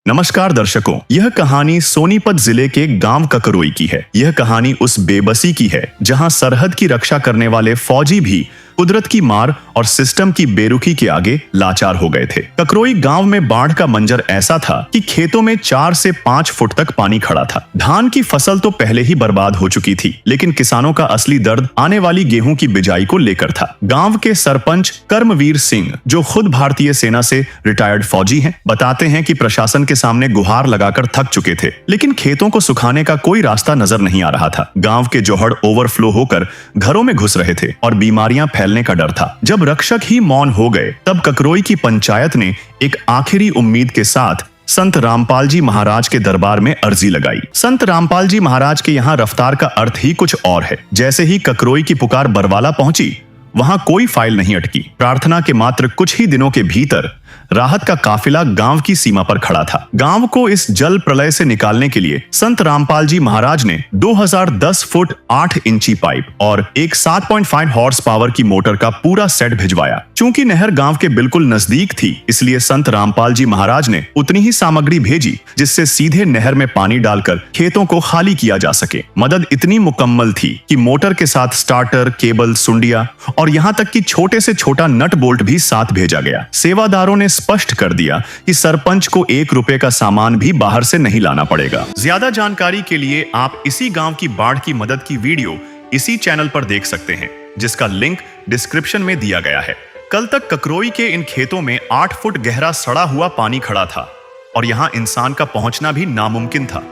नमस्कार दर्शकों, यह कहानी सोनीपत जिले के गांव ककरोई की है। यह कहानी उस बेबसी की है जहां सरहद की रक्षा करने वाले फौजी भी कुदरत की मार और सिस्टम की बेरुखी के आगे लाचार हो गए थे। ककरोई गांव में बाढ़ का मंजर ऐसा था कि खेतों में 4 से 5 फुट तक पानी खड़ा था। धान की फसल तो पहले ही बर्बाद हो चुकी थी, लेकिन किसानों का असली दर्द आने वाली गेहूं की बिजाई को लेकर था। गांव के सरपंच कर्मवीर सिंह, जो खुद भारतीय सेना से रिटायर्ड फौजी हैं, बताते हैं कि प्रशासन के सामने गुहार लगाकर थक चुके थे, लेकिन खेतों को सुखाने का कोई रास्ता नजर नहीं आ रहा था। गांव के जोहड़ ओवरफ्लो होकर घरों में घुस रहे थे और बीमारियां फैलने का डर था। जब रक्षक ही मौन हो गए, तब ककरोई की पंचायत ने एक आखिरी उम्मीद के साथ संत रामपाल जी महाराज के दरबार में अर्जी लगाई। संत रामपाल जी महाराज के यहाँ रफ्तार का अर्थ ही कुछ और है। जैसे ही ककरोई की पुकार बरवाला पहुंची, वहां कोई फाइल नहीं अटकी। प्रार्थना के मात्र कुछ ही दिनों के भीतर राहत का काफिला गांव की सीमा पर खड़ा था। गांव को इस जल प्रलय से निकालने के लिए संत रामपाल जी महाराज ने 2010 फुट 8 इंची पाइप और एक 7.5 हॉर्स पावर की मोटर का पूरा सेट भिजवाया। चूंकि नहर गांव के बिल्कुल नजदीक थी, इसलिए संत रामपाल जी महाराज ने उतनी ही सामग्री भेजी जिससे सीधे नहर में पानी डालकर खेतों को खाली किया जा सके। मदद इतनी मुकम्मल थी कि मोटर के साथ स्टार्टर, केबल, सुंडिया और यहाँ तक कि छोटे से छोटा नट बोल्ट भी साथ भेजा गया। सेवादारों ने स्पष्ट कर दिया कि सरपंच को 1 रुपए का सामान भी बाहर से नहीं लाना पड़ेगा। ज्यादा जानकारी के लिए आप इसी गांव की बाढ़ की मदद की वीडियो इसी चैनल पर देख सकते हैं, जिसका लिंक डिस्क्रिप्शन में दिया गया है। कल तक ककरोई के इन खेतों में 8 फुट गहरा सड़ा हुआ पानी खड़ा था और यहां इंसान का पहुंचना भी नामुमकिन था,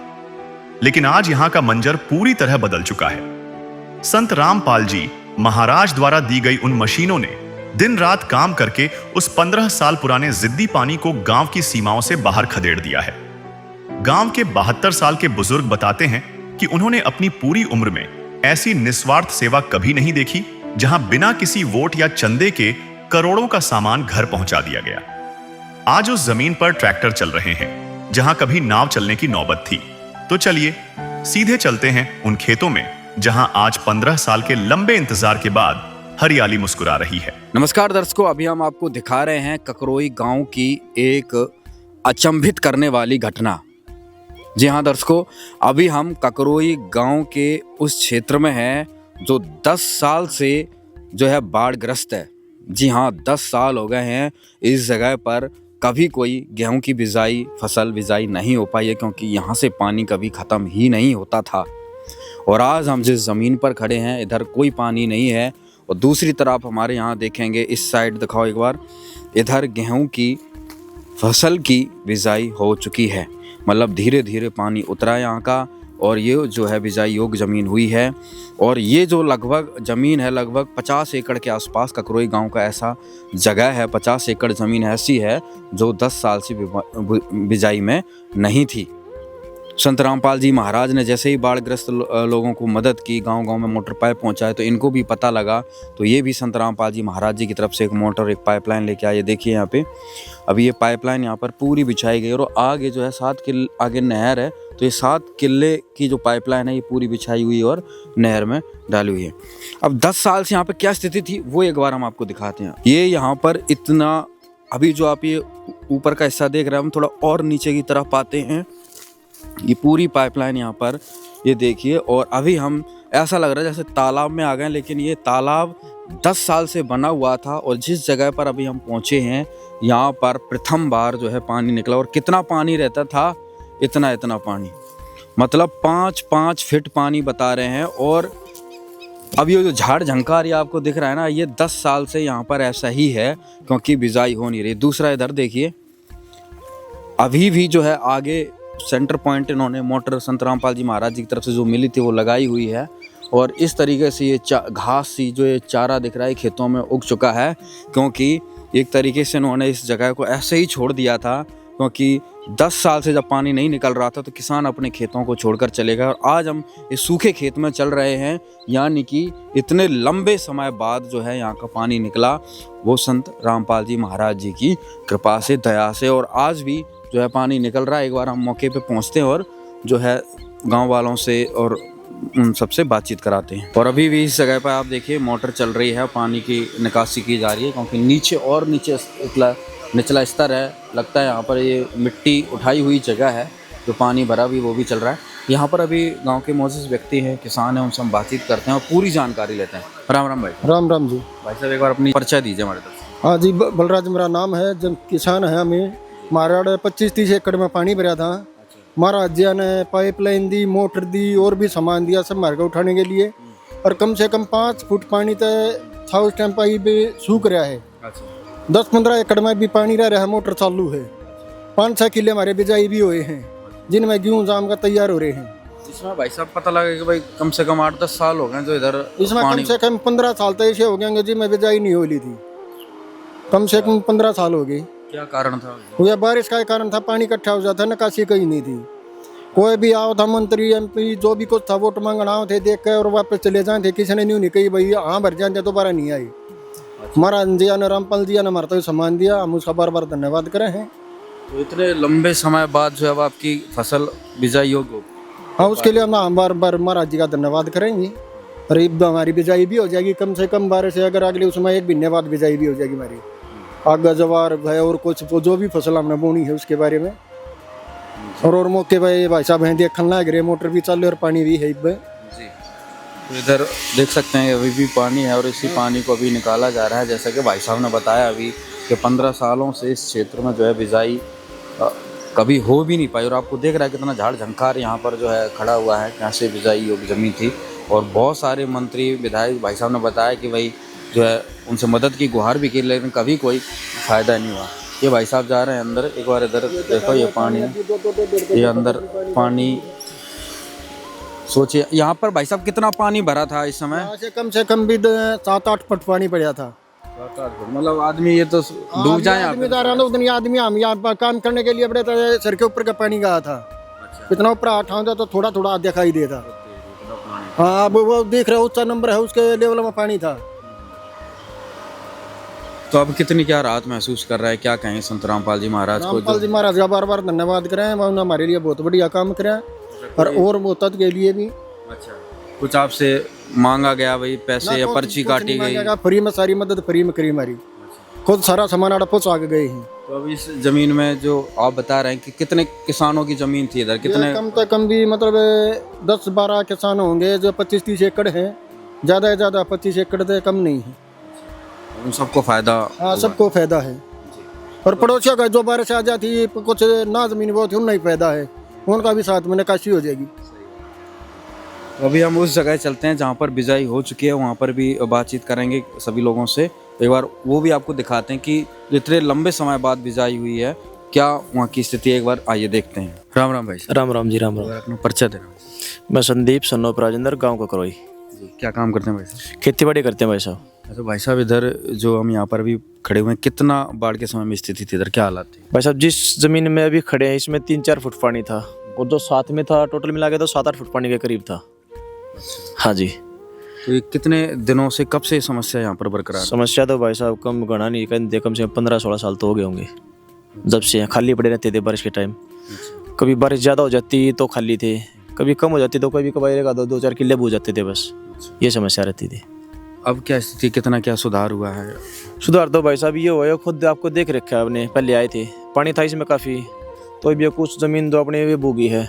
लेकिन आज यहां का मंजर पूरी तरह बदल चुका है। संत रामपाल जी महाराज द्वारा दी गई उन मशीनों ने दिन रात काम करके उस 15 साल पुराने जिद्दी पानी को गांव की सीमाओं से बाहर खदेड़ दिया है। गांव के 72 साल के बुजुर्ग बताते हैं कि उन्होंने अपनी पूरी उम्र में ऐसी निस्वार्थ सेवा कभी नहीं देखी, जहां बिना किसी वोट या चंदे के करोड़ों का सामान घर पहुंचा दिया गया। आज उस जमीन पर ट्रैक्टर चल रहे हैं जहां कभी नाव चलने की नौबत थी। तो चलिए सीधे चलते हैं उन खेतों में जहां आज 15 साल के लंबे इंतजार के बाद हरियाली मुस्कुरा रही है। नमस्कार दर्शकों, अभी हम आपको दिखा रहे हैं ककरोई गांव की एक अचंभित करने वाली घटना। जी हाँ दर्शकों, अभी हम ककरोई गांव के उस क्षेत्र में हैं जो 10 साल से जो है बाढ़ग्रस्त है। जी हाँ, 10 साल हो गए हैं इस जगह पर कभी कोई गेहूं की बिजाई, फसल बिजाई नहीं हो पाई है, क्योंकि यहाँ से पानी कभी ख़त्म ही नहीं होता था। और आज हम जिस ज़मीन पर खड़े हैं, इधर कोई पानी नहीं है और दूसरी तरफ हमारे यहाँ देखेंगे, इस साइड दिखाओ एक बार, इधर गेहूं की फसल की बिजाई हो चुकी है। मतलब धीरे धीरे पानी उतरा है यहाँ का और ये जो है बिजाई योग्य ज़मीन हुई है। और ये जो लगभग ज़मीन है, लगभग 50 एकड़ के आसपास ककरोई गांव का ऐसा जगह है। 50 एकड़ ज़मीन ऐसी है जो 10 साल से बिजाई में नहीं थी। संत रामपाल जी महाराज ने जैसे ही बाढ़ग्रस्त लोगों को मदद की, गांव-गांव में मोटर पाइप पहुंचाए, तो इनको भी पता लगा, तो ये भी संत रामपाल जी महाराज जी की तरफ से एक मोटर, एक पाइपलाइन लेके आए। देखिए यहाँ पे अभी ये पाइपलाइन यहाँ पर पूरी बिछाई गई और आगे जो है 7 किले आगे नहर है, तो ये 7 किले की जो पाइपलाइन है ये पूरी बिछाई हुई और नहर में डाली हुई है। अब 10 साल से यहाँ पे क्या स्थिति थी वो एक बार हम आपको दिखाते हैं। ये यहाँ पर इतना, अभी जो आप ये ऊपर का हिस्सा देख रहे हैं, हम थोड़ा और नीचे की तरफ आते हैं, ये पूरी पाइपलाइन यहाँ पर ये देखिए। और अभी हम ऐसा लग रहा है जैसे तालाब में आ गए, लेकिन ये तालाब 10 साल से बना हुआ था। और जिस जगह पर अभी हम पहुँचे हैं, यहाँ पर प्रथम बार जो है पानी निकला। और कितना पानी रहता था, इतना पानी, मतलब 5-5 फीट पानी बता रहे हैं। और अब ये जो झाड़ झंकार ये आपको दिख रहा है ना, ये 10 साल से यहाँ पर ऐसा ही है, क्योंकि बिजाई हो नहीं रही। दूसरा इधर देखिए, अभी भी जो है आगे सेंटर पॉइंट इन्होंने मोटर संत रामपाल जी महाराज जी की तरफ से जो मिली थी वो लगाई हुई है। और इस तरीके से ये घास सी जो ये चारा दिख रहा है खेतों में उग चुका है, क्योंकि एक तरीके से इन्होंने इस जगह को ऐसे ही छोड़ दिया था, क्योंकि 10 साल से जब पानी नहीं निकल रहा था तो किसान अपने खेतों को छोड़कर चले गए। और आज हम इस सूखे खेत में चल रहे हैं, यानी कि इतने लंबे समय बाद जो है यहाँ का पानी निकला, वो संत रामपाल जी महाराज जी की कृपा से, दया से। और आज भी जो है पानी निकल रहा है। एक बार हम मौके पे पहुंचते हैं और जो है गांव वालों से और उन सबसे बातचीत कराते हैं। और अभी भी इस जगह पर आप देखिए मोटर चल रही है, पानी की निकासी की जा रही है, क्योंकि नीचे और नीचे निचला स्तर है, लगता है यहाँ पर ये मिट्टी उठाई हुई जगह है, जो पानी भरा भी वो भी चल रहा है। यहाँ पर अभी गांव के मौजूद व्यक्ति हैं, किसान हैं, उनसे हम बातचीत करते हैं और पूरी जानकारी लेते हैं। राम राम भाई। राम राम जी। भाई साहब एक बार अपनी परिचय दीजिए हमारे तरफ। हाँ जी, बलराज मेरा नाम है। जब किसान है हमें, हमारा 25-30 एकड़ में पानी भरा था। महाराज जी ने पाइपलाइन दी, मोटर दी और भी सामान दिया सब हमारे को उठाने के लिए। और कम से कम 5 फुट पानी तक था उस टाइम। पाइप सूख रहा है। 10-15 एकड़ में भी पानी रह रहा है, मोटर चालू है। 5-6 किले हमारे बिजाई भी हुए हैं, जिनमें गेहूँ जाम का तैयार हो रहे हैं। इसमें भाई साहब पता लगा कि भाई कम से कम 8-10 साल हो गए जो इधर इसमें कम से कम 15 साल तक ऐसे हो गए जी, मैं बिजाई नहीं हो ली थी। कम से कम 15 साल हो गए। क्या कारण था? यह बारिश का कारण था, पानी इकट्ठा हो जाता, निकासी कहीं नहीं थी। कोई भी आओ था, मंत्री एमपी जो भी कुछ था, वोट मांगना आओ थे, देख के और वापस चले जाए थे। किसी ने नहीं कही भाई हाँ भर जाए, दोबारा नहीं आई। महाराज जी ने, रामपाल जी ने हमारा तो सम्मान दिया, हम उसका बार बार धन्यवाद करें हैं। तो इतने लंबे समय बाद जो है अब आपकी फसल बिजाई योग्य हो, हाँ उसके लिए हम बार बार महाराज जी का धन्यवाद करेंगे। और अब हमारी बिजाई भी हो जाएगी कम से कम बारिश से, अगर अगले उसमें 1 महीने बाद बिजाई भी हो जाएगी हमारी। आगा जवार है और कुछ जो भी फसल हमने बोनी है उसके बारे में। और मौके भाई साहब हैं देखने लग रहे, मोटर भी चल रही और पानी भी है। जी। तो इधर देख सकते हैं अभी भी पानी है और इसी पानी को अभी निकाला जा रहा है। जैसा कि भाई साहब ने बताया अभी कि 15 सालों से इस क्षेत्र में जो है बिजाई कभी हो भी नहीं पाई। और आपको देख रहा है कितना झाड़ झंकार यहाँ पर जो है खड़ा हुआ है, यहाँ से बिजाई योग्य जमीन थी। और बहुत सारे मंत्री विधायक भाई साहब ने बताया कि भाई जो है उनसे मदद की गुहार भी की, लेकिन कभी कोई फ़ायदा नहीं हुआ। ये भाई साहब जा रहे हैं अंदर, एक बार इधर देखो, ये पानी, ये अंदर पानी। सोचिए यहाँ पर भाई साहब कितना पानी भरा था इस समय? यहाँ से कम भी 7-8 फुट पानी पड़ा था। मतलब आदमी ये तो डूब जाए। आदमी जा रहा था उतनी आदमी, हम यहाँ पर काम करने के लिए बड़े सर के ऊपर का पानी गया था। इतना ऊपर आठा था तो थोड़ा थोड़ा दिखाई देता। हाँ अब वो देख रहे ऊंचा नंबर है, उसके लेवल में पानी था। तो अब कितनी क्या राहत महसूस कर रहा है, क्या कहें संत रामपाल जी महाराज को? रामपाल जी महाराज का बार बार धन्यवाद करें, उन्होंने हमारे लिए बहुत बढ़िया काम करा। और मोहतत के लिए भी अच्छा कुछ आपसे मांगा गया भाई, पैसे या पर्ची काटी गई? फ्री में सारी मदद फ्री में करी हमारी, खुद सारा सामान आड़ा पहुँचा के गए हैं। तो अब इस जमीन में जो आप बता रहे हैं कि कितने किसानों की जमीन थी इधर, कितने? कम से कम भी मतलब 10-12 किसान होंगे जो 25-30 एकड़ है। ज़्यादा से ज़्यादा 25 एकड़ से कम नहीं है। उन सबको फायदा? हाँ सबको फायदा है। और पड़ोसियों का जो बारिश आ जाती है, कुछ ना जमीन वो थी उनका ही फायदा है, उनका भी साथ में निकासी हो जाएगी। तो अभी हम उस जगह चलते हैं जहाँ पर बिजाई हो चुकी है, वहाँ पर भी बातचीत करेंगे सभी लोगों से। एक बार वो भी आपको दिखाते हैं कि इतने लंबे समय बाद बिजाई हुई है, क्या वहाँ की स्थिति है। एक बार आइए देखते हैं। राम राम भाई। राम राम जी। राम राम। अपना परिचय देना। मैं संदीप सन्नोप राजेंद्र, गांव ककरोई। क्या काम करते हैं भाई साहब? खेती बाड़ी करते हैं भाई साहब। अच्छा भाई साहब, इधर जो हम यहाँ पर अभी खड़े हुए हैं, कितना बाढ़ के समय में स्थिति थी इधर, क्या हालात थे? भाई साहब जिस जमीन में अभी खड़े हैं इसमें 3-4 फुट पानी था, और जो साथ में था टोटल मिला के तो 7-8 फुट पानी के करीब था। हाँ जी। तो ये कितने दिनों से, कब से समस्या यहाँ पर बरकरार? समस्या तो भाई साहब कम घना नहीं, कम से कम 15-16 साल तो हो गए होंगे, जब से यहाँ खाली पड़े रहते थे बारिश के टाइम। कभी बारिश ज़्यादा हो जाती तो खाली थे, कभी कम हो जाती तो कभी कभार 2-4 किले बूझ जाते थे, बस ये समस्या रहती थी। अब क्या स्थिति, कितना क्या सुधार हुआ है? सुधार तो भाई साहब ये हुआ है, खुद आपको देख रखा है आपने, पहले आए थे पानी था इसमें काफ़ी, तो अभी कुछ ज़मीन तो अपने भी बूगी है,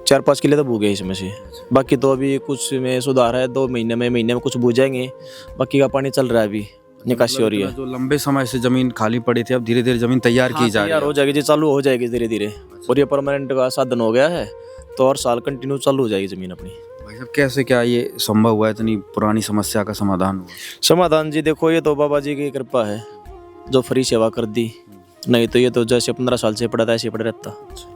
4-5 किले तो बूगे इसमें से। बाकी तो अभी कुछ में सुधार है, 2 महीने में कुछ बूझ जाएंगे, बाकी का पानी चल रहा है, अभी निकासी हो रही है। जो लंबे समय से जमीन खाली पड़ी थी, अब धीरे धीरे जमीन तैयार की जा रही है। हो जाएगी जी, चालू हो जाएगी धीरे धीरे, और ये परमानेंट का साधन हो गया है, तो और साल कंटिन्यू चालू हो जाएगी जमीन अपनी। भाई साहब कैसे क्या ये संभव हुआ है, इतनी पुरानी समस्या का समाधान हुआ? समाधान जी देखो, ये तो बाबा जी की कृपा है जो फ्री सेवा कर दी, नहीं तो ये तो जैसे 15 साल से पड़ा था ऐसे पड़ा रहता।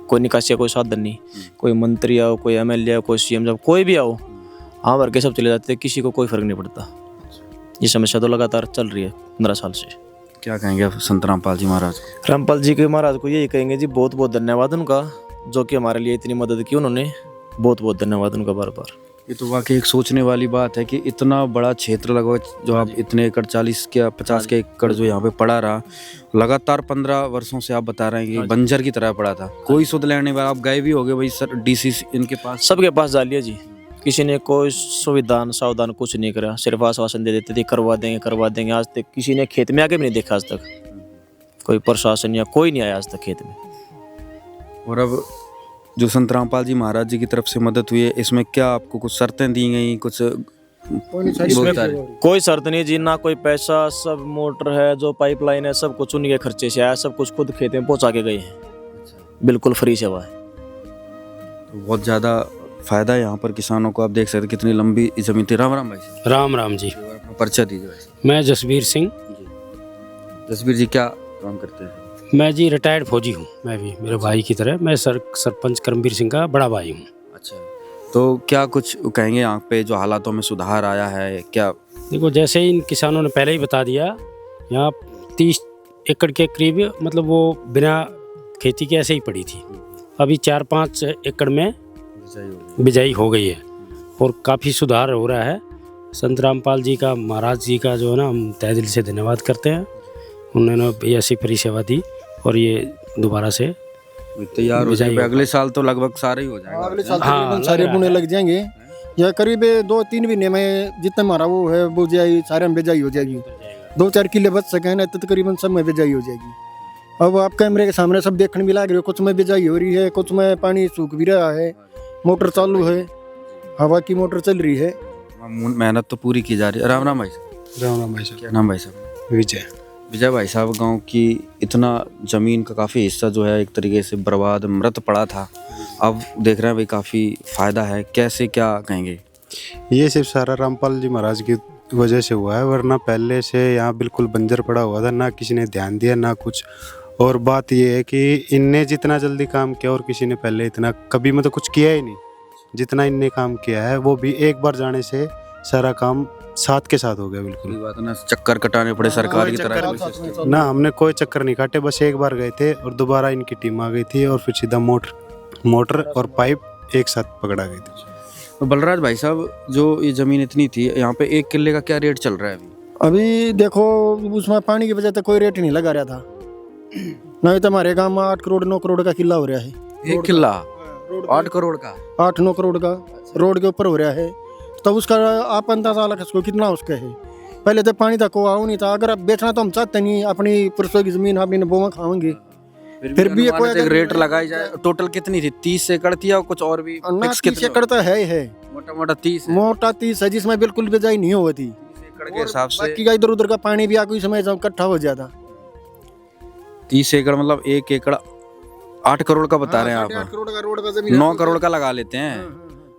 कोई निकासी कोई साधन नहीं, कोई मंत्री आओ, कोई MLA आओ, कोई CM जब कोई भी आओ, हाँ भर के सब चले जाते, किसी को कोई फर्क नहीं पड़ता। ये समस्या तो लगातार चल रही है 15 साल से। क्या कहेंगे आप संत रामपाल जी महाराज को? रामपाल जी के महाराज को यही कहेंगे जी, बहुत बहुत धन्यवाद उनका, जो कि हमारे लिए इतनी मदद की उन्होंने, बहुत बहुत धन्यवाद उनका बार बार। ये तो वाकई एक सोचने वाली बात है कि इतना बड़ा क्षेत्र लगभग जो आप इतने एकड़ 40 के 50 के एकड़ जो यहाँ पे पड़ा रहा, लगातार 15 वर्षों से आप बता रहे हैं कि बंजर की तरह पड़ा था, कोई सुध लेने वाला। आप गए भी होगे भाई सर DC इनके पास? सबके पास जा लिया जी, किसी ने कोई सुविधान सावधान कुछ नहीं करा, सिर्फ आश्वासन दे देते थे करवा देंगे। आज तक किसी ने खेत में आके भी नहीं देखा, आज तक कोई प्रशासन या कोई नहीं आया आज तक खेत में। और अब जो संत रामपाल जी महाराज जी की तरफ से मदद हुई है, इसमें क्या आपको कुछ शर्तें दी गई, कुछ बहुत सारे? कोई शर्त नहीं जी, ना कोई पैसा, सब मोटर है, जो पाइपलाइन है, सब कुछ उनके खर्चे से आया, सब कुछ खुद खेत में पहुंचा के गए हैं, बिल्कुल फ्री सेवा है। तो बहुत ज़्यादा फायदा है यहाँ पर किसानों को। आप देख सकते हैं कितनी लंबी जमीन थी। राम राम भाई साहब। राम राम जी। अपना परिचय दीजिए भाई साहब। मैं जसबीर सिंह। जसबीर जी क्या काम करते हैं? मैं जी रिटायर्ड फौजी हूँ। मैं भी मेरे भाई की तरह, मैं सरपंच करमवीर सिंह का बड़ा भाई हूँ। अच्छा, तो क्या कुछ कहेंगे यहाँ पे जो हालातों में सुधार आया है क्या? देखो, जैसे इन किसानों ने पहले ही बता दिया, यहाँ 30 एकड़ के करीब मतलब वो बिना खेती के ऐसे ही पड़ी थी। अभी 4-5 एकड़ में बिजाई हो गई है और काफ़ी सुधार हो रहा है। संत रामपाल जी का, महाराज जी का जो है ना, हम तहे दिल से धन्यवाद करते हैं। उन्होंने ऐसी फ्री सेवा दी और ये दोबारा से तैयार हो जाएंगे। अगले साल तो लगभग सारे ही हो जाएगा। अगले साल तकरीबन सारे बुने लग जाएंगे। या करीब 2-3 महीने में जितना हमारा वो है बुझाई सारे में बिजाई हो जाएगी। 2-4 किले बच सके ना तो तकरीबन सब में बिजाई हो जाएगी। अब आप कैमरे के सामने सब देखने भी लग रहे हो, कुछ में बिजाई हो रही है, कुछ में पानी सूख भी रहा है, मोटर चालू है, हवा की मोटर चल रही है। मेहनत तो पूरी की जा रही है। राम राम भाई साहब। राम राम भाई साहब। क्या नाम भाई साहब? विजय। विजय भाई साहब, गांव की इतना जमीन का काफ़ी हिस्सा जो है एक तरीके से बर्बाद मृत पड़ा था, अब देख रहे हैं भाई काफ़ी फायदा है, कैसे क्या कहेंगे? ये सिर्फ सारा रामपाल जी महाराज की वजह से हुआ है, वरना पहले से यहाँ बिल्कुल बंजर पड़ा हुआ था, ना किसी ने ध्यान दिया ना कुछ। और बात ये है कि इनने जितना जल्दी काम किया और किसी ने पहले इतना कभी मतलब कुछ किया ही नहीं। जितना इनने काम किया है वो भी एक बार जाने से सारा काम साथ के साथ हो गया। बिल्कुल बात ना चक्कर कटाने पड़े सरकार की तरह ना, हमने कोई चक्कर नहीं काटे, बस एक बार गए थे और दोबारा इनकी टीम आ गई थी और फिर सीधा मोटर और पाइप एक साथ पकड़ा गई थी। तो बलराज भाई साहब, जो ये जमीन इतनी थी यहाँ पे 1 किले का क्या रेट चल रहा है अभी? अभी देखो, उसमें पानी की वजह से कोई रेट नहीं लगा रहा था। नहीं तो हमारे गांव में 8 करोड़ 9 करोड़ का किला हो रहा है। 1 किला 8 करोड़ का? 8-9 करोड़ का रोड के ऊपर हो रहा है। तब उसका आप अंदाजा लगा उसको कितना उसका है। पहले तो पानी तक आओ नहीं था। अगर अब बेचना तो हम चाहते नहीं, अपनी पुरसों की जमीन अपनी बोवा खाएंगे। फिर भी ये कोई रेट लगाई जाए। टोटल कितनी थी? 30 एकड़ थी या कुछ और भी? 30 एकड़ तो है मोटा 30 है। मोटा 30 है, जिसमें बिल्कुल बिजाई नहीं हुई थी। 30 एकड़ के हिसाब से बाकी का इधर उधर का पानी भी आगे समय इकट्ठा हो जाता। 30 एकड़ मतलब 1 एकड़ 8 करोड़ का बता रहे हैं आप। 8 करोड़ का रोड का जमीन 9 करोड़ का लगा लेते हैं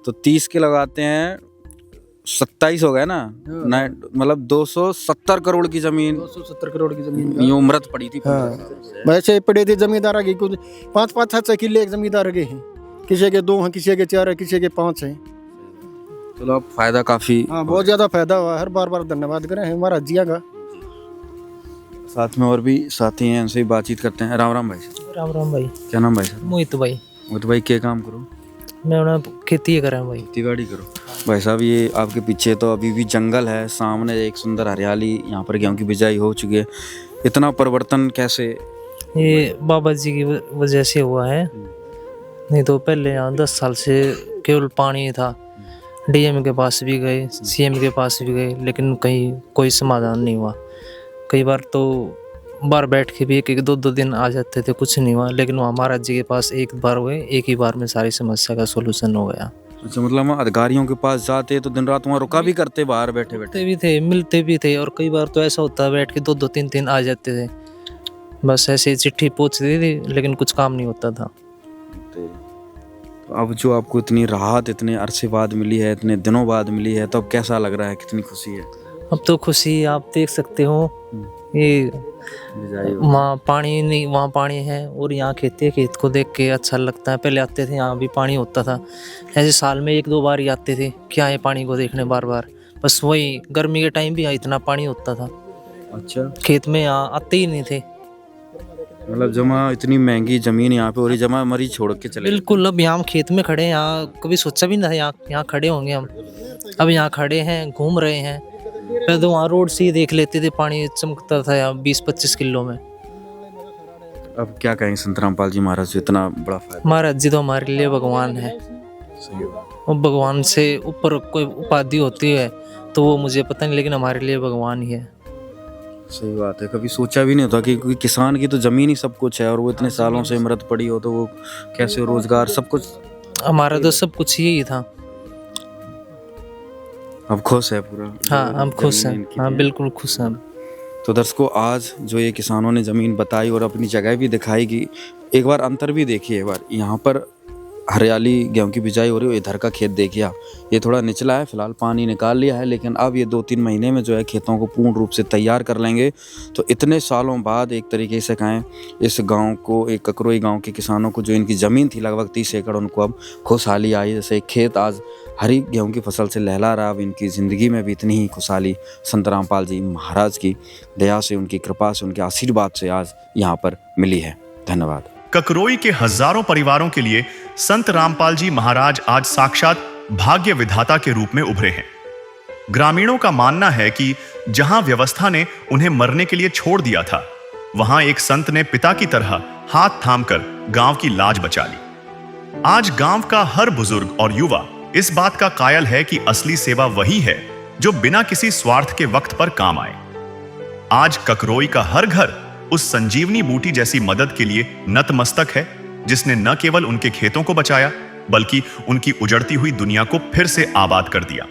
तो 30 के लगाते हैं 27 हो गया ना, मतलब 270 करोड़ की जमीन, 270 करोड़ की जमीन यूं मृत पड़ी थी। वैसे पड़े थे जमींदार की कुछ 5-5 6 किले एक जमींदार के हैं, किसी के 2 हैं, किसी के 4 हैं, किसी के 5 हैं। चलो अब फायदा काफी, हाँ बहुत ज्यादा फायदा हुआ। हर बार धन्यवाद करें हमारा जिया का। साथ में और भी साथी हैं, उनसे भी बातचीत करते हैं। राम राम भाई। राम राम भाई। क्या नाम भाई साहब? मोहित भाई। मोहित भाई क्या काम करो? मैं उन्हें खेती करें भाई। खेती बाड़ी करो भाई साहब। ये आपके पीछे तो अभी भी जंगल है, सामने एक सुंदर हरियाली, यहाँ पर गेहूं की बिजाई हो चुकी है। इतना परिवर्तन कैसे? ये बाबा जी की वजह से हुआ है, नहीं तो पहले यहाँ 10 साल से केवल पानी था। डीएम के पास भी गए, सीएम के पास भी गए, लेकिन कहीं कोई समाधान नहीं हुआ। कई बार तो बार बैठ के भी 1-2 दिन आ जाते थे, कुछ नहीं हुआ। लेकिन वहाँ महाराज जी के पास एक बार हुए, एक ही बार में सारी समस्या का सोल्यूशन हो गया। अच्छा, मतलब हम अधिकारियों के पास जाते तो दिन रात वहाँ रुका भी करते, बाहर बैठे बैठे भी थे, मिलते भी थे। और कई बार तो ऐसा होता है बैठ के 2-2 3-3 आ जाते थे, बस ऐसे चिट्ठी पहुँचती थी लेकिन कुछ काम नहीं होता था। तो अब जो आपको इतनी राहत इतने अरसे बाद मिली है, इतने दिनों बाद मिली है, तो अब कैसा लग रहा है? कितनी खुशी है? अब तो खुशी आप देख सकते हो, ये वहाँ पानी नहीं, वहाँ पानी है और यहाँ खेती है। खेत को देख के अच्छा लगता है। पहले आते थे, यहाँ भी पानी होता था, ऐसे साल में 1-2 बार ही आते थे। क्या है पानी को देखने बार बार, बस वही गर्मी के टाइम भी यहाँ इतना पानी होता था। अच्छा, खेत में यहाँ आते ही नहीं थे। मतलब जमा इतनी महंगी जमीन यहाँ पे हो रही, जमा मरी छोड़ के चले। बिल्कुल, अब यहाँ हम खेत में खड़े हैं, यहाँ कभी सोचा भी नहीं था यहाँ खड़े होंगे हम। अब यहाँ खड़े हैं, घूम रहे हैं। पहले तो वहाँ रोड से ही देख लेते थे, पानी चमकता था यहाँ 20-25 किलो में। अब क्या कहें संत रामपाल जी महाराज से इतना बड़ा फायदा? महाराज जी तो हमारे लिए भगवान है। और भगवान से ऊपर कोई उपाधि होती है तो वो मुझे पता नहीं, लेकिन हमारे लिए भगवान ही है। सही बात है, कभी सोचा भी नहीं होता कि कोई किसान की तो जमीन ही सब कुछ है और वो इतने सालों से मृत पड़ी हो तो वो कैसे रोजगार सब कुछ। हमारा तो सब कुछ यही था। अब खुश है पूरा। हाँ हम खुश हैं, जमीन इनकी हाँ थी। बिल्कुल खुश हैं। तो दर्शकों, आज जो ये किसानों ने ज़मीन बताई और अपनी जगह भी दिखाई कि एक बार अंतर भी देखिए। एक बार यहाँ पर हरियाली, गेहूं की बिजाई हो रही है, इधर का खेत देखिए आप, ये थोड़ा निचला है, फिलहाल पानी निकाल लिया है, लेकिन अब ये 2-3 महीने में जो है खेतों को पूर्ण रूप से तैयार कर लेंगे। तो इतने सालों बाद एक तरीके से कहें इस गांव को, एक ककरोई गांव के किसानों को जो इनकी ज़मीन थी लगभग 30 एकड़, उनको अब खुशहाली आई। जैसे एक खेत आज हरी गेहूं की फसल से लहला रहा, अब इनकी ज़िंदगी में भी इतनी ही खुशहाली संत रामपाल जी महाराज की दया से, उनकी कृपा से, उनके आशीर्वाद से आज यहाँ पर मिली है। धन्यवाद। ककरोई के हजारों परिवारों के लिए संत रामपाल जी महाराज आज साक्षात भाग्य विधाता के रूप में उभरे हैं। ग्रामीणों का मानना है कि जहां व्यवस्था ने उन्हें मरने के लिए छोड़ दिया था, वहां एक संत ने पिता की तरह हाथ थामकर गांव की लाज बचा ली। आज गांव का हर बुजुर्ग और युवा इस बात का कायल है कि असली सेवा वही है जो बिना किसी स्वार्थ के वक्त पर काम आए। आज ककरोई का हर घर उस संजीवनी बूटी जैसी मदद के लिए नतमस्तक है, जिसने न केवल उनके खेतों को बचाया बल्कि उनकी उजड़ती हुई दुनिया को फिर से आबाद कर दिया।